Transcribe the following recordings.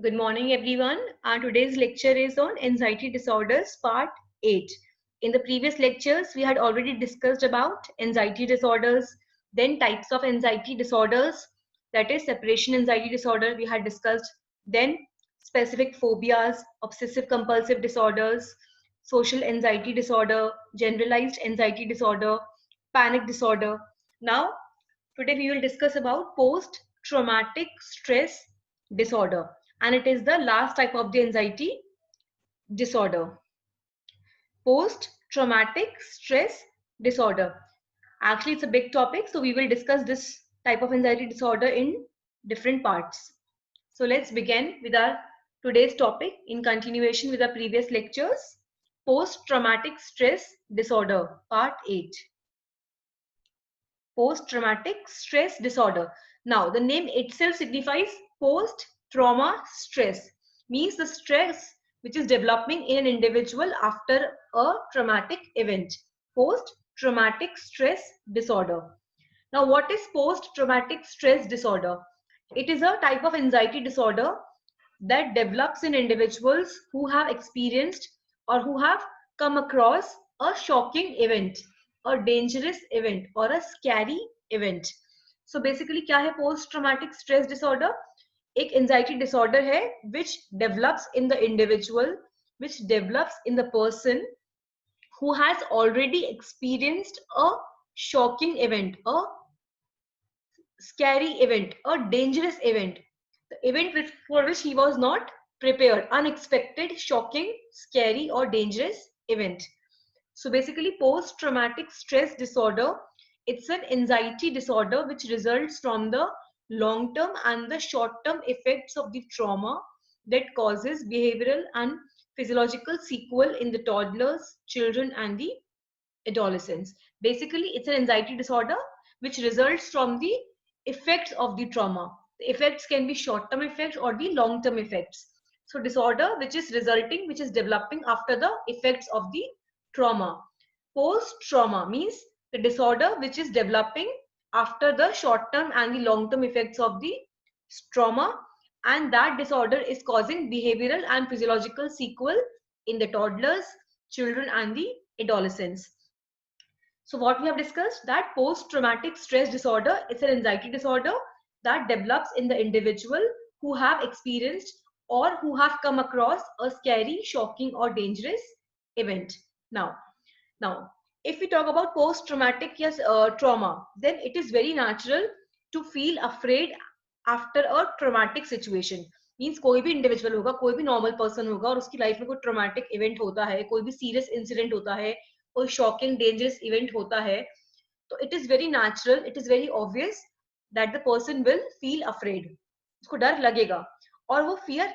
Good morning, everyone. Our today's lecture is on anxiety disorders, part 8. In the previous lectures, we had already discussed about anxiety disorders, then types of anxiety disorders, that is separation anxiety disorder we had discussed, then specific phobias, obsessive compulsive disorders, social anxiety disorder, generalized anxiety disorder, panic disorder. Now, today we will discuss about post-traumatic stress disorder, and it is the last type of the anxiety disorder. Post-traumatic stress disorder. Actually, it's a big topic, so we will discuss this type of anxiety disorder in different parts. So let's begin with our today's topic in continuation with our previous lectures. Post-traumatic stress disorder, part 8. Post-traumatic stress disorder. Now, the name itself signifies post-trauma stress, means the stress which is developing in an individual after a traumatic event. Post-traumatic stress disorder. Now, what is post-traumatic stress disorder? It is a type of anxiety disorder that develops in individuals who have experienced or who have come across a shocking event, a dangerous event, or a scary event. So basically क्या है post traumatic stress disorder? एक anxiety disorder है which develops in the individual, which develops in the person who has already experienced a shocking event, a scary event, a dangerous event, the event for which he was not prepared, unexpected, shocking, scary, or dangerous event. So basically, post-traumatic stress disorder, it's an anxiety disorder which results from the long-term and the short-term effects of the trauma that causes behavioral and physiological sequel in the toddlers, children, and the adolescents. Basically, it's an anxiety disorder which results from the effects of the trauma. The effects can be short-term effects or the long-term effects. So disorder which is resulting, which is developing after the effects of the trauma. Post-trauma means the disorder which is developing after the short-term and the long-term effects of the trauma, and that disorder is causing behavioral and physiological sequel in the toddlers, children, and the adolescents. So what we have discussed, that post-traumatic stress disorder, it's an anxiety disorder that develops in the individual who have experienced or who have come across a scary, shocking, or dangerous event. Now, if we talk about post-traumatic yes, trauma, then it is very natural to feel afraid after a traumatic situation. Means कोई भी individual होगा, कोई भी normal person होगा और उसकी life में कोई ट्रॉमेटिक इवेंट होता है, कोई भी सीरियस इंसिडेंट होता है, कोई शॉकिंग डेंजरस इवेंट होता है, तो it is very natural, it is very obvious that the person will feel afraid. उसको डर लगेगा और वो फियर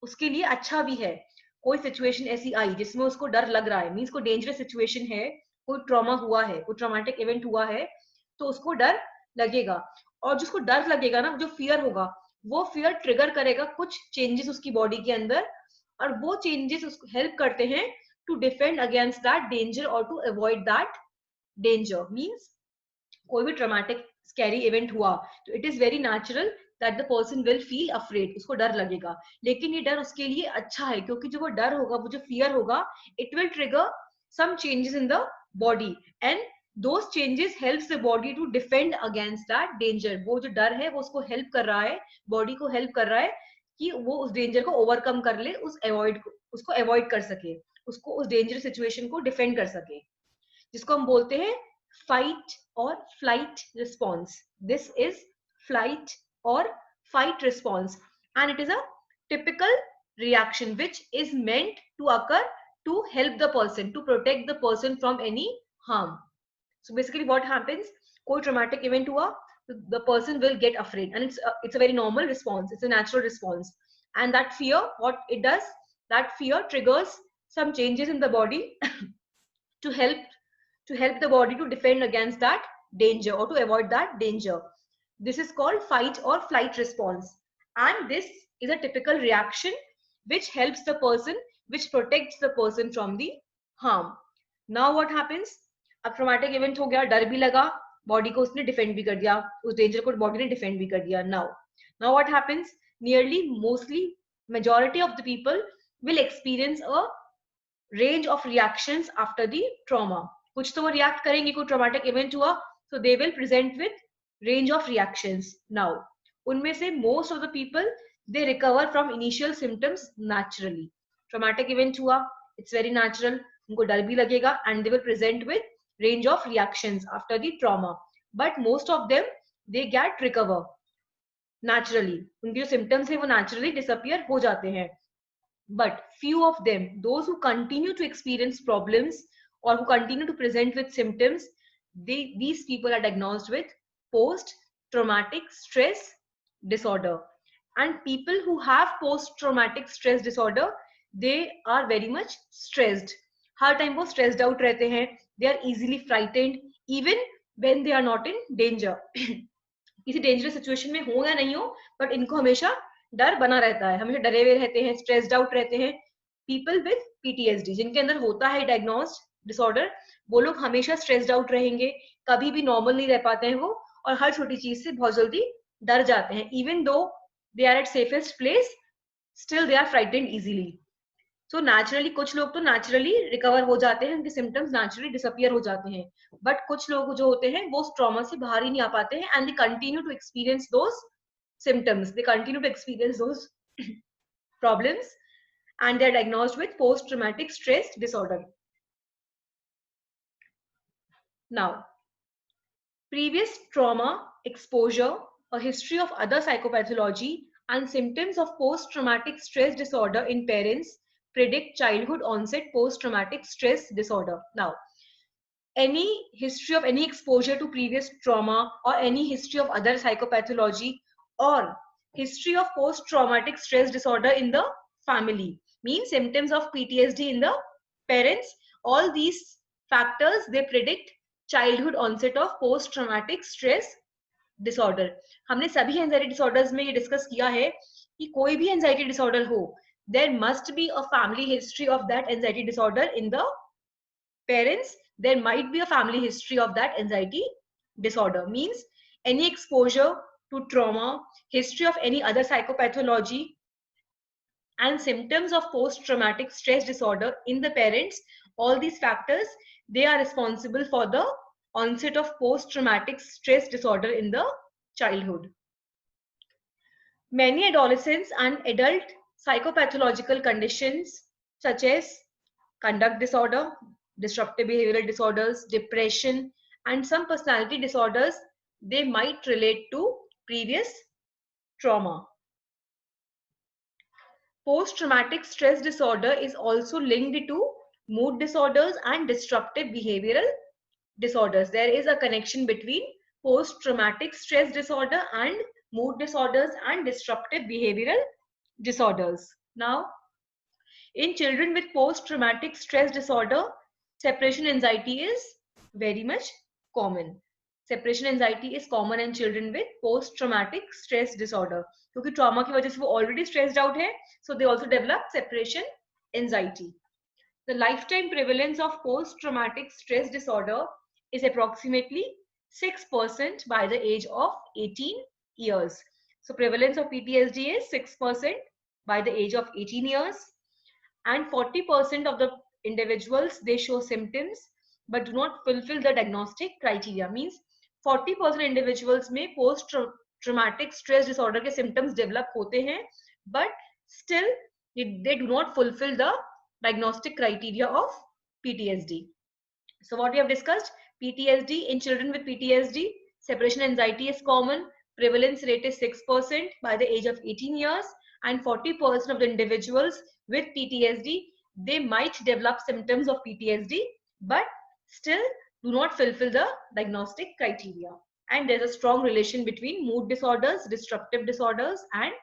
उसके लिए अच्छा भी है. कोई सिचुएशन ऐसी आई जिसमें उसको डर लग रहा है, मीन्स कोई डेंजरस सिचुएशन है, कोई ट्रॉमा हुआ है, कोई ट्रॉमेटिक इवेंट हुआ है, तो उसको डर लगेगा. और जिसको डर लगेगा ना, जो फियर होगा, वो फियर ट्रिगर करेगा कुछ चेंजेस उसकी बॉडी के अंदर, और वो चेंजेस उसको हेल्प करते हैं to defend against that danger और to avoid that danger. Means कोई भी ट्रॉमेटिक स्कैरी इवेंट हुआ तो it is very natural that the person will feel afraid, उसको डर लगेगा. लेकिन ये डर उसके लिए अच्छा है, क्योंकि जो वो डर होगा, वो जो फियर होगा, it will trigger some changes in the body, and those changes helps the body to defend against that danger. वो जो डर है वो उसको हेल्प कर रहा है, बॉडी को हेल्प कर रहा है कि वो उस डेंजर को ओवरकम कर ले, उसको अवॉइड कर सके, उसको उस डेंजरस सिचुएशन को डिफेंड कर सके, जिसको हम बोलते हैं fight or flight response. This is flight or fight response, and it is a typical reaction which is meant to occur to help the person, to protect the person from any harm. So basically what happens, कोई traumatic event हुआ, the person will get afraid, and it's a very normal response, it's a natural response. And that fear, what it does, that fear triggers some changes in the body to help the body to defend against that danger or to avoid that danger. This is called fight or flight response, and this is a typical reaction which helps the person, which protects the person from the harm. Now what happens, अब traumatic event हो गया, डर भी लगा, body को उसने defend भी कर दिया, उस डेंजर को बॉडी ने डिफेंड भी कर दिया. Now what happens, nearly mostly majority of the people will experience a range of reactions after the trauma. कुछ तो वो react करेंगे, कोई traumatic event हुआ, so they will present with range of reactions. Now, उनमें से most of the people they recover from initial symptoms naturally. Traumatic event हुआ, it's very natural, उनको डर भी लगेगा and they will present with range of reactions after the trauma. But most of them they get recover naturally. उनके जो symptoms है वो naturally disappear हो जाते हैं. But few of them, those who continue to experience problems or who continue to present with symptoms, these people are diagnosed with post-traumatic stress disorder. And people who have post-traumatic stress disorder, they are very much stressed. Her time वो stressed out रहते हैं. They are easily frightened, even when they are not in danger. किसी dangerous situation में हो या नहीं हो, but इनको हमेशा डर बना रहता है, हमेशा डरे हुए रहते हैं, स्ट्रेस्ड आउट रहते हैं. पीपल विद पीटीएसडी जिनके अंदर होता है डायग्नोस्ड डिसऑर्डर, वो लोग हमेशा स्ट्रेस्ड आउट रहेंगे, कभी भी नॉर्मल नहीं रह पाते हैं वो, और हर छोटी चीज से बहुत जल्दी डर जाते हैं. Even though they are at safest place, still they are frightened easily. So naturally कुछ लोग तो नेचुरली रिकवर हो जाते हैं, उनके सिम्टम्स नेचुरली डिसअपियर हो जाते हैं. बट कुछ लोग जो होते हैं वो ट्रॉमा से बाहर ही नहीं आ पाते हैं and they continue to experience those symptoms, they continue to experience those problems, and they are diagnosed with post-traumatic stress disorder. Now, previous trauma, exposure, a history of other psychopathology, and symptoms of post-traumatic stress disorder in parents predict childhood onset post-traumatic stress disorder. Now, any history of any exposure to previous trauma or any history of other psychopathology or history of post-traumatic stress disorder in the family means symptoms of PTSD in the parents. All these factors they predict childhood onset of post-traumatic stress disorder. हमने सभी anxiety disorders में ये discuss किया है कि कोई भी anxiety disorder हो, there must be a family history of that anxiety disorder in the parents. There might be a family history of that anxiety disorder. Means any exposure to trauma, history of any other psychopathology, and symptoms of post-traumatic stress disorder in the parents, all these factors, they are responsible for the onset of post-traumatic stress disorder in the childhood. Many adolescents and adult psychopathological conditions such as conduct disorder, disruptive behavioral disorders, depression, and some personality disorders, they might relate to previous trauma. Post-traumatic stress disorder is also linked to mood disorders and disruptive behavioral disorders. There is a connection between post-traumatic stress disorder and mood disorders and disruptive behavioral disorders. Now, in children with post-traumatic stress disorder, separation anxiety is very much common. Separation anxiety is common in children with post-traumatic stress disorder. क्योंकि trauma की वजह से वो already stressed out है, so they also develop separation anxiety. The lifetime prevalence of post-traumatic stress disorder is approximately 6% by the age of 18 years. So prevalence of PTSD is 6% by the age of 18 years. And 40% of the individuals, they show symptoms but do not fulfill the diagnostic criteria. Means 40% individuals में post traumatic stress disorder के symptoms develop होते हैं, but still they do not fulfill the diagnostic criteria of PTSD. So what we have discussed, PTSD in children with PTSD, separation anxiety is common, prevalence rate is 6% by the age of 18 years, and 40% of the individuals with PTSD, they might develop symptoms of PTSD, but still do not fulfill the diagnostic criteria. And there's a strong relation between mood disorders, disruptive disorders, and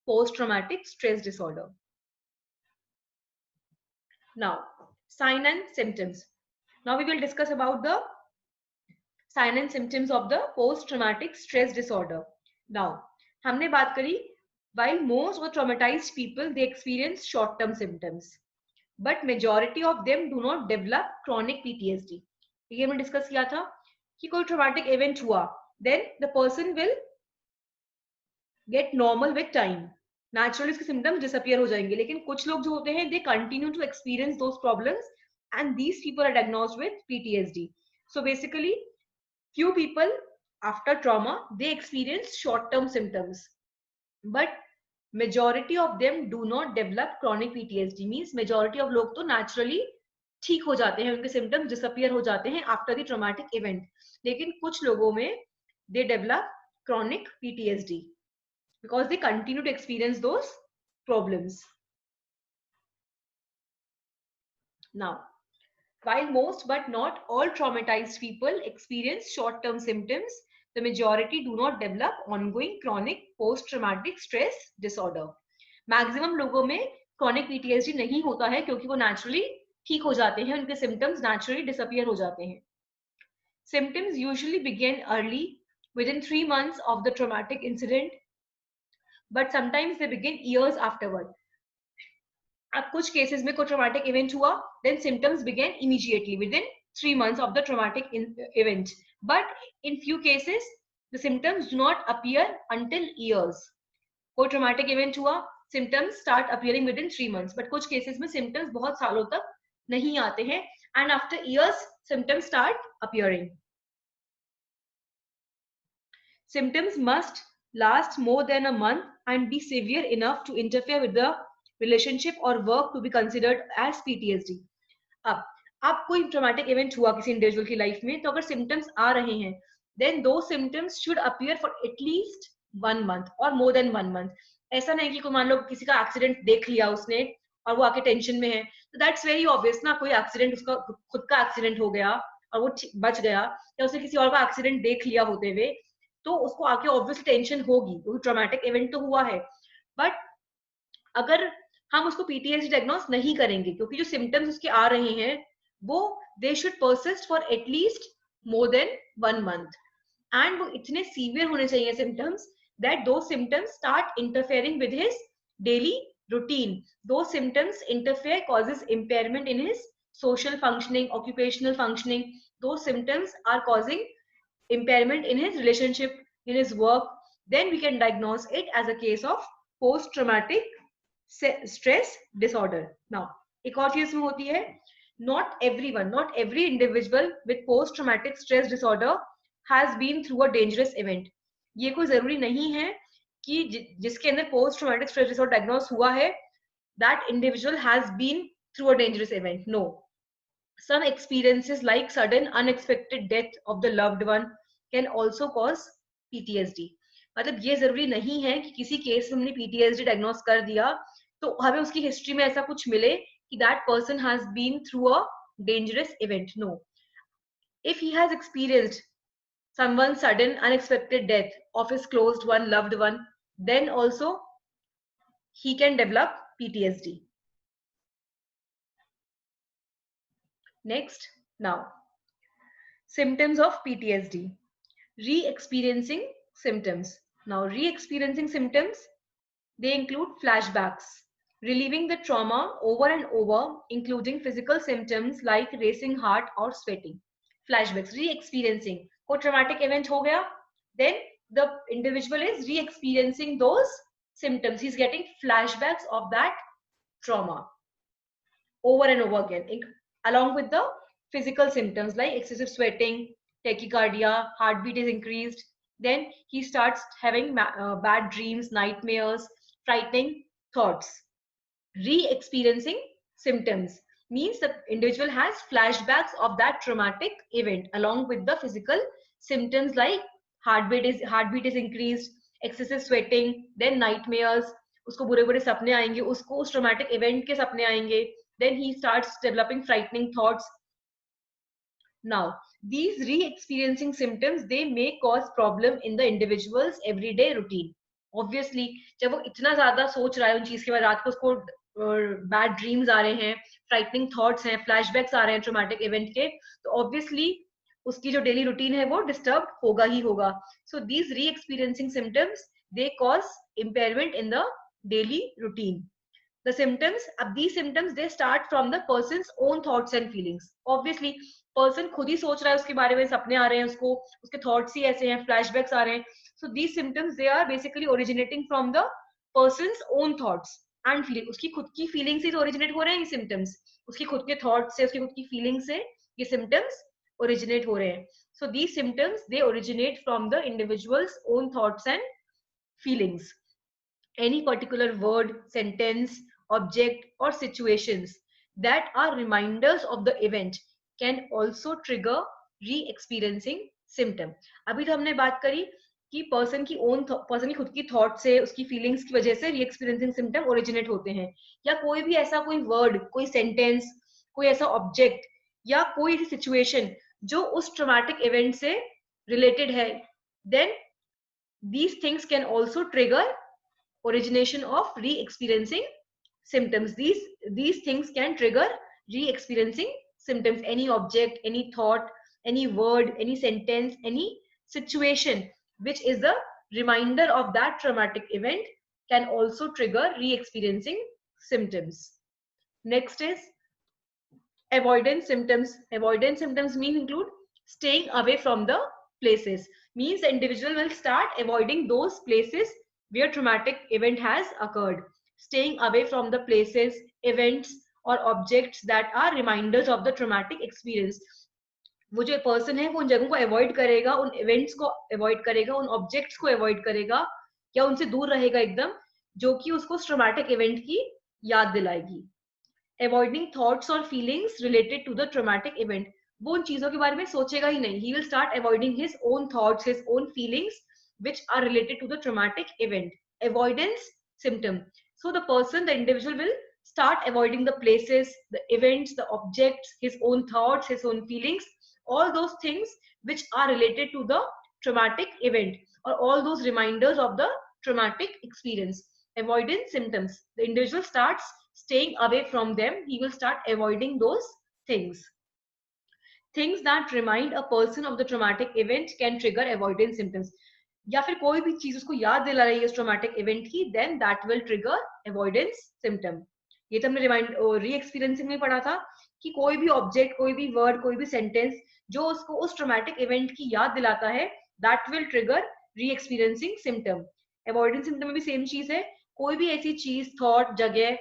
post-traumatic stress disorder. Now, sign and symptoms. Now we will discuss about the sign and symptoms of the post-traumatic stress disorder. Now, हमने बात करी, while most of the traumatized people, they experience short-term symptoms, but majority of them do not develop chronic PTSD. ये हमने discuss किया था कि कोई traumatic event हुआ, then the person will get normal with time. Naturally उसके symptoms disappear हो जाएंगे. लेकिन कुछ लोग जो होते हैं, they continue to experience those problems and these people are diagnosed with PTSD. So basically, few people after trauma, they experience short term symptoms, but majority of them do not develop chronic PTSD. means majority of लोग तो naturally ठीक हो जाते हैं, उनके symptoms disappear हो जाते हैं after the traumatic event. लेकिन कुछ लोगों में they develop chronic PTSD because they continue to experience those problems. Now, while most but not all traumatized people experience short-term symptoms, the majority do not develop ongoing chronic post-traumatic stress disorder. Maximum लोगों में chronic PTSD नहीं होता है क्योंकि वो naturally ठीक हो जाते हैं, उनके symptoms naturally disappear हो जाते हैं. Symptoms usually begin early, within 3 months of the traumatic incident, but sometimes they begin years afterward. अब कुछ केसेस में कोई ट्रॉमेटिक इवेंट हुआ, then symptoms begin immediately within 3 months of the traumatic event, but in few cases the symptoms do not appear until years. कोई traumatic event हुआ, symptoms start appearing within 3 months, but कुछ cases में symptoms बहुत सालों तक नहीं आते हैं and after years symptoms start appearing. Symptoms must last more than a month and be severe enough to interfere with the relationship or work to be considered as PTSD. अब कोई traumatic event हुआ किसी individual की life में, तो अगर symptoms आ रहे हैं, देन दो symptoms should appear for at least 1 month और मोर देन 1 month. ऐसा नहीं कि कोई मान लो किसी का एक्सीडेंट देख लिया उसने और वो आके टेंशन में है, तो दैट्स वेरी ऑब्वियस ना. कोई एक्सीडेंट, उसका खुद का एक्सीडेंट हो गया और वो बच गया, या उसने किसी और का एक्सीडेंट देख लिया होते हुए, तो उसको आके ऑब्वियसली टेंशन होगी क्योंकि ट्रॉमेटिक इवेंट तो हुआ है. बट अगर हम उसको PTSD डायग्नोस नहीं करेंगे क्योंकि जो सिम्टम्स उसके आ रहे हैं वो they should persist for at least more than 1 month, and वो इतने सीवियर होने चाहिए सिम्टम्स दैट दो symptoms start interfering with his daily routine. Those symptoms interfere, causes impairment in his social functioning, occupational functioning. Those symptoms are causing impairment in his relationship, in his work. Then we can diagnose it as a case of post-traumatic stress disorder. Now, एक और चीज में होती है, not everyone, not every individual with post-traumatic stress disorder has been through a dangerous event. ये कोई जरूरी नहीं है कि जिसके अंदर post traumatic stress disorder diagnose हुआ है, that individual has been through a dangerous event. No. Some experiences like sudden unexpected death of the loved one can also cause PTSD. मतलब ये जरूरी नहीं है कि किसी केस में हमने PTSD डायग्नोस कर दिया तो हमें उसकी हिस्ट्री में ऐसा कुछ मिले कि that person has been through a dangerous event. No. If he has experienced someone's sudden unexpected death of his closed one, loved one, then also he can develop PTSD. Next, now, symptoms of PTSD. Re-experiencing symptoms. Now, re-experiencing symptoms, they include flashbacks, reliving the trauma over and over, including physical symptoms like racing heart or sweating. Flashbacks, re-experiencing. कोई traumatic event हो गया, then the individual is re-experiencing those symptoms. He's getting flashbacks of that trauma over and over again, along with the physical symptoms like excessive sweating, tachycardia, heartbeat is increased. Then he starts having bad dreams, nightmares, frightening thoughts. Re-experiencing symptoms means the individual has flashbacks of that traumatic event along with the physical symptoms like heartbeat is increased, excessive sweating, then nightmares, उसको बुरे बुरे सपने आएंगे, उसको उस traumatic event के सपने आएंगे, then he starts developing frightening thoughts. Now, these re-experiencing symptoms, they may cause problem in the individual's everyday routine. Obviously, जब वो इतना ज्यादा सोच रहा है उन चीज के बाद, रात को उसको बैड ड्रीम्स आ रहे हैं, फ्राइटनिंग थॉट्स हैं, फ्लैशबैक्स आ रहे हैं ट्रॉमेटिक इवेंट के, तो ऑब्वियसली उसकी जो डेली रूटीन है वो डिस्टर्ब होगा ही होगा. So these re-experiencing symptoms, they cause impairment in the daily routine. The symptoms, these symptoms, they start from the person's own thoughts and feelings. Obviously, person खुद ही सोच रहा है उसके बारे में, सपने आ रहे हैं उसको, उसके thoughts ही ऐसे हैं, flashbacks आ रहे हैं. So these symptoms, they are basically originating from the persons own thoughts and feeling, उसकी खुद की फीलिंग से ओरिजिनेट हो रहे हैं ये सिम्टम्स, उसकी खुद के थॉट से, उसकी खुद की फीलिंग से ये सिम्टम्स ओरिजिनेट हो रहे हैं. So these symptoms they originate from the individuals own thoughts and feelings. Any particular word, sentence, object, or situations that are reminders of the event can also trigger re-experiencing symptom. अभी तो हमने बात करी कि person की खुद की thought से, उसकी फीलिंग्स की वजह से री-एक्सपीरियंसिंग सिम्टम ओरिजिनेट होते हैं, या कोई भी ऐसा कोई वर्ड, कोई सेंटेंस, कोई ऐसा ऑब्जेक्ट या कोई ऐसी सिचुएशन जो उस ट्रॉमेटिक इवेंट से रिलेटेड है, then these things can also trigger origination of re-experiencing symptoms. These things can trigger re-experiencing symptoms. Any object, any thought, any word, any sentence, any situation which is a reminder of that traumatic event can also trigger re-experiencing symptoms. Next is avoidance symptoms. Avoidance symptoms mean include staying away from the places. Means the individual will start avoiding those places where traumatic event has occurred. Staying away from the places, events or objects that are reminders of the traumatic experience. वो जो person है वो उन जगहों को avoid करेगा, उन events को अवॉइड करेगा, उन ऑब्जेक्ट्स को अवॉइड करेगा या उनसे दूर रहेगा एकदम, जो कि उसको ट्रॉमेटिक इवेंट की याद दिलाएगी. अवॉइडिंग थॉट्स और feelings related to the traumatic event, वो उन चीजों के बारे में सोचेगा ही नहीं. He will start avoiding his own thoughts, his own feelings which are related to the traumatic event. Avoidance symptom. So the person, the individual will start avoiding the places, the events, the objects, his own thoughts, his own feelings, all those things which are related to the traumatic event or all those reminders of the traumatic experience. Avoidance symptoms. The individual starts staying away from them. He will start avoiding those things. Things that remind a person of the traumatic event can trigger avoidance symptoms. या फिर कोई भी चीज उसको याद दिला रही है उस ट्रॉमेटिक इवेंट की, then that will trigger avoidance symptom. ये तो हमने रिमाइंड री एक्सपीरियंसिंग में पढ़ा था कि कोई भी ऑब्जेक्ट, कोई भी वर्ड, कोई भी सेंटेंस जो उसको उस ट्रॉमेटिक इवेंट की याद दिलाता है, दैट विल ट्रिगर री एक्सपीरियंसिंग सिम्टम. अवॉइडेंस सिम्टम में भी सेम चीज है. कोई भी ऐसी चीज, थॉट, जगह,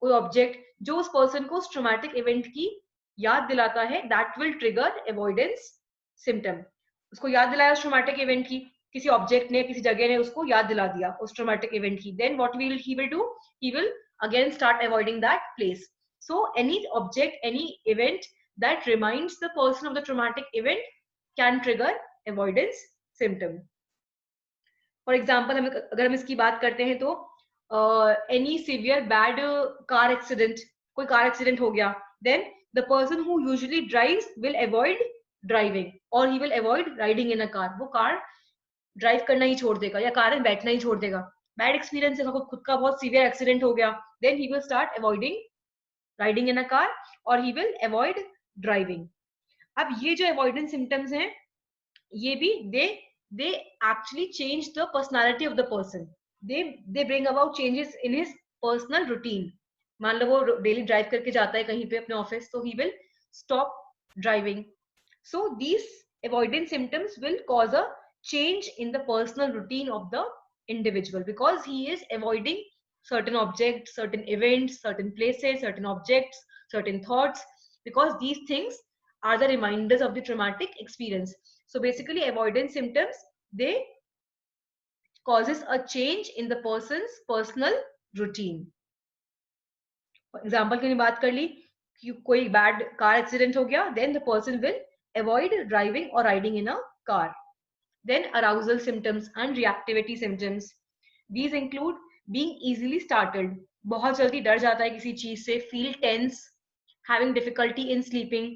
कोई ऑब्जेक्ट जो उस पर्सन को उस ट्रॉमेटिक इवेंट की याद दिलाता है, that will trigger avoidance symptom. उसको याद दिलाया उस ट्रॉमेटिक इवेंट की, किसी ऑब्जेक्ट ने, किसी जगह ने उसको याद दिला दिया उस ट्रॉमेटिक इवेंट की, then what he will do, he will again start avoiding that place. So any object, any event that reminds the person of the traumatic event can trigger avoidance symptom. For example अगर हम इसकी बात करते हैं तो any severe bad car accident, कोई car accident हो गया, then the person who usually drives will avoid driving और he will avoid riding in a car. वो कार ड्राइव करना ही छोड़ देगा या कार में बैठना ही छोड़ देगा. बैड एक्सपीरियंस है, खुद का बहुत सीवियर एक्सीडेंट हो गया, then he will start avoiding riding in a car और ही विल अवॉइड ड्राइविंग. अब ये जो अवॉइडेंस सिम्टम्स हैं, ये भी they actually change the personality of the person. they bring about changes in his personal routine. मान लो वो daily drive करके जाता है कहीं पे अपने office, so he will stop driving. So these avoidance symptoms will cause a change in the personal routine of the individual because he is avoiding certain objects, certain events, certain places, certain objects, certain thoughts, because these things are the reminders of the traumatic experience. So basically avoidance symptoms, they causes a change in the person's personal routine. For example की बात कर ली कि कोई bad car accident हो गया, then the person will avoid driving or riding in a car. Then arousal symptoms and reactivity symptoms. These include being easily startled, बहुत जल्दी डर जाता है किसी चीज से, feel tense, having difficulty in sleeping,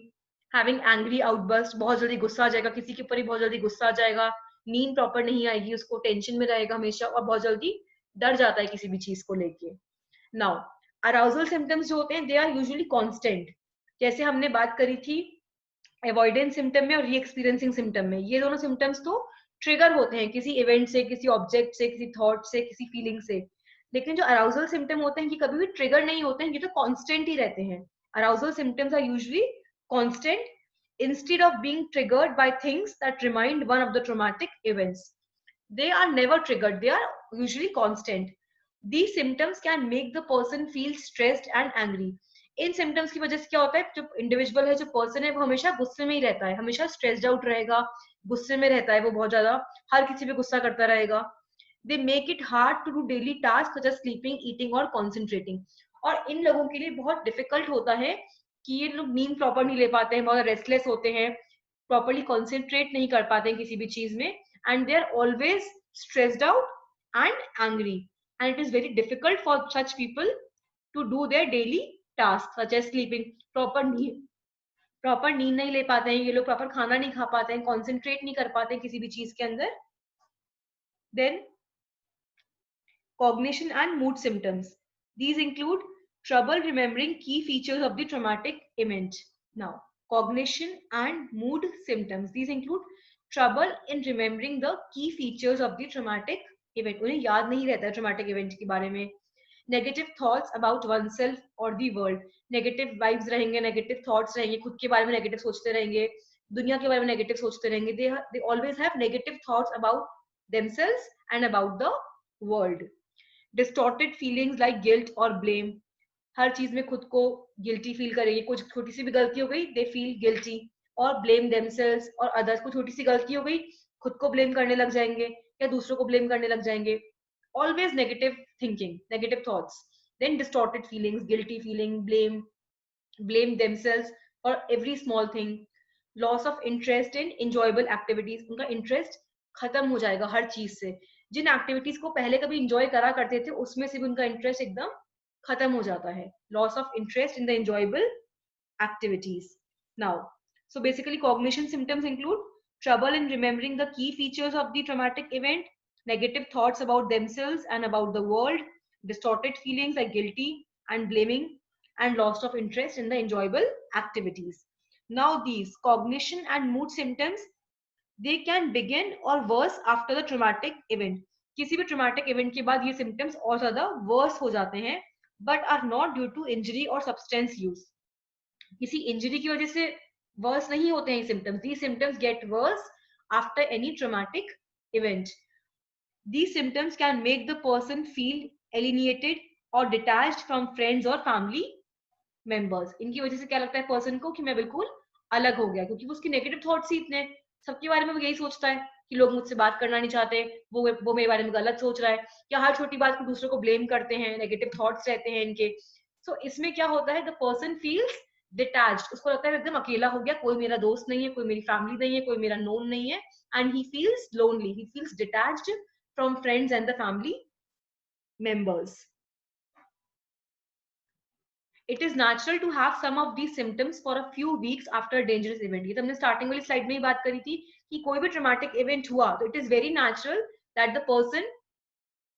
having angry outburst, बहुत जल्दी गुस्सा आ जाएगा किसी के ऊपर ही, बहुत जल्दी गुस्सा आ जाएगा, नींद प्रॉपर नहीं आएगी उसको, टेंशन में रहेगा हमेशा और बहुत जल्दी डर जाता है किसी भी चीज को लेके. नाउ अराउजल सिम्टम्स जो होते हैं, दे आर यूजुअली कांस्टेंट. जैसे हमने बात करी थी अवॉइडेंस सिम्टम में और री एक्सपीरियंसिंग सिम्टम में, ये दोनों सिम्टम्स तो ट्रिगर होते हैं किसी इवेंट से, किसी ऑब्जेक्ट से, किसी थॉट से, किसी फीलिंग से. लेकिन जो अराउजल सिम्टम होते हैं, ये कभी भी ट्रिगर नहीं होते हैं, ये तो कांस्टेंट ही रहते हैं. Arousal symptoms are usually constant instead of being triggered by things that remind one of the traumatic events. They are never triggered, they are usually constant. These symptoms can make the person feel stressed and angry. In symptoms की वजह से क्या होता है, जो individual है, जो person है, वो हमेशा गुस्से में ही रहता है, हमेशा स्ट्रेस्ड आउट रहेगा, गुस्से में रहता है, वो बहुत ज्यादा हर किसी पे गुस्सा करता रहेगा. They make it hard to do daily task such as sleeping, eating और कॉन्सेंट्रेटिंग. और इन लोगों के लिए बहुत डिफिकल्ट होता है कि ये लोग नींद प्रॉपर नहीं ले पाते हैं, बहुत रेस्टलेस होते हैं, प्रॉपरली कॉन्सेंट्रेट नहीं कर पाते हैं किसी भी चीज में, and they are always stressed out and angry, and it is very difficult for such people to do their daily tasks such as sleeping. Proper नींद नहीं ले पाते हैं ये लोग, प्रॉपर खाना नहीं खा पाते हैं, कॉन्सेंट्रेट नहीं कर पाते हैं किसी भी चीज के अंदर. Then cognition and mood symptoms. These include trouble remembering key features of the traumatic event. Now, cognition and mood symptoms. These include trouble in remembering the key features of the traumatic event. उन्हें याद नहीं रहता है traumatic event के बारे में. Negative thoughts about oneself or the world. Negative vibes रहेंगे, negative thoughts रहेंगे, खुद के बारे में negative सोचते रहेंगे, दुनिया के बारे में negative सोचते रहेंगे. They always have negative thoughts about themselves and about the world. Distorted feelings like guilt और ब्लेम. हर चीज में खुद को गिल्टी फील करेंगे, कुछ छोटी सी भी गलती हो गई दे फील गिल्टी, और ब्लेम देमसेल्व्स और अदर्स. को छोटी सी गलती हो गई खुद को ब्लेम करने लग जाएंगे या दूसरों को ब्लेम करने लग जाएंगे. Always negative thinking, negative thoughts. Then distorted feelings, guilty feeling, blame themselves for every small thing. Loss of interest in enjoyable activities. उनका इंटरेस्ट खत्म हो जाएगा हर चीज से. जिन एक्टिविटीज को पहले कभी इंजॉय करा करते थे उसमें से भी उनका इंटरेस्ट एकदम खत्म हो जाता है. Loss of interest in the enjoyable activities. Now, so basically cognition symptoms include trouble in remembering the key features of the traumatic event, negative thoughts about themselves and about the world, distorted feelings like guilty and blaming, and loss of interest in the enjoyable activities. Now, these cognition and mood symptoms, they can begin or worse after the traumatic event. किसी भी traumatic event के बाद ये symptoms और ज्यादा worse हो जाते हैं, but are not due to injury or substance use. किसी इंजरी की वजह से वर्स नहीं होते हैं symptoms. These symptoms get worse after any traumatic event. These symptoms can make the person feel alienated or detached from friends or family members. इनकी वजह से क्या लगता है पर्सन को कि मैं बिल्कुल अलग हो गया, क्योंकि उसकी नेगेटिव थॉट्स ही इतने, सबके बारे में वो यही सोचता है कि लोग मुझसे बात करना नहीं चाहते, वो मेरे बारे में गलत सोच रहा है, या हर छोटी बात को दूसरों को ब्लेम करते हैं, नेगेटिव थॉट्स रहते हैं इनके. सो इसमें क्या होता है, द पर्सन फील्स डिटैच्ड. उसको लगता है एकदम अकेला हो गया, कोई मेरा दोस्त नहीं है, कोई मेरी फैमिली नहीं है, कोई मेरा नोन नहीं है, and he feels lonely, he feels detached from friends and the family members. It is natural to have some of these symptoms for a few weeks after a dangerous event. ये तो हमने starting वाली slide में ही बात करी थी कि कोई भी ट्रॉमेटिक इवेंट हुआ तो it is very natural that the person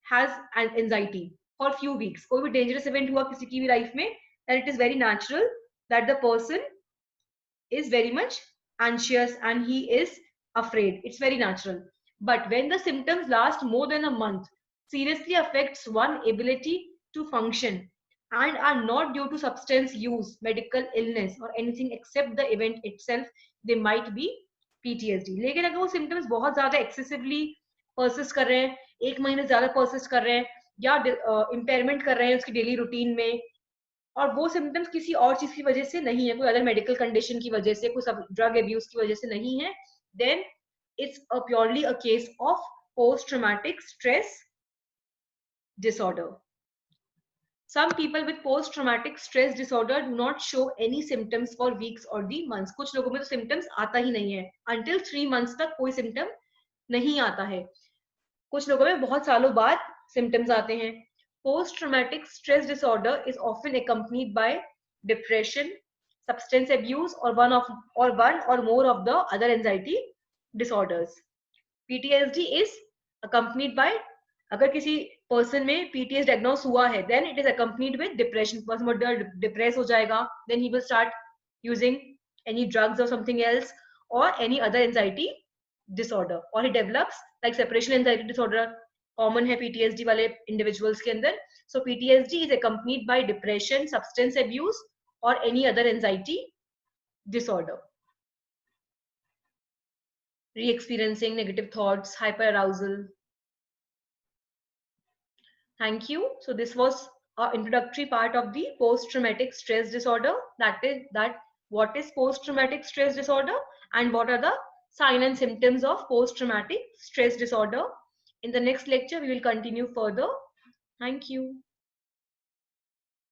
has an anxiety for few weeks. कोई भी डेंजरस इवेंट हुआ किसी की भी लाइफ में, that it is very natural that the person is very much anxious and he is afraid. It's very natural. But when the symptoms last more than a month, seriously affects one ability to function, and are not due to substance use, medical illness, or anything except the event itself, they might be PTSD. लेकिन अगर वो symptoms बहुत ज्यादा excessively persist कर रहे हैं, एक महीने ज्यादा persist कर रहे हैं, या impairment कर रहे हैं उसकी daily routine में, और वो सिम्टम्स किसी और चीज की वजह से नहीं है, कोई अदर मेडिकल कंडीशन की वजह से, कोई ड्रग अब्यूज की वजह से नहीं है, then it's purely a case of post traumatic stress disorder. Some people with post traumatic stress disorder do not show any symptoms for weeks or the months. कुछ लोगों में तो symptoms आता ही नहीं है, until 3 months तक कोई symptom नहीं आता है. कुछ लोगों में बहुत सालों बाद symptoms आते हैं. Post-traumatic stress disorder is often accompanied by depression, substance abuse, or one or more of the other anxiety disorders. PTSD is accompanied by, अगर किसी person में PTSD diagnose हुआ है, then it is accompanied with depression. Person बहुत depressed हो जाएगा, then he will start using any drugs or something else, or any other anxiety disorder, or he develops like separation anxiety disorder. Common है PTSD वाले individuals के अंदर. So PTSD is accompanied by depression, substance abuse, or any other anxiety disorder. Re-experiencing negative thoughts, hyperarousal. Thank you. So this was our introductory part of the post-traumatic stress disorder. That is that what is post-traumatic stress disorder and what are the signs and symptoms of post-traumatic stress disorder. In the next lecture, we will continue further. Thank you.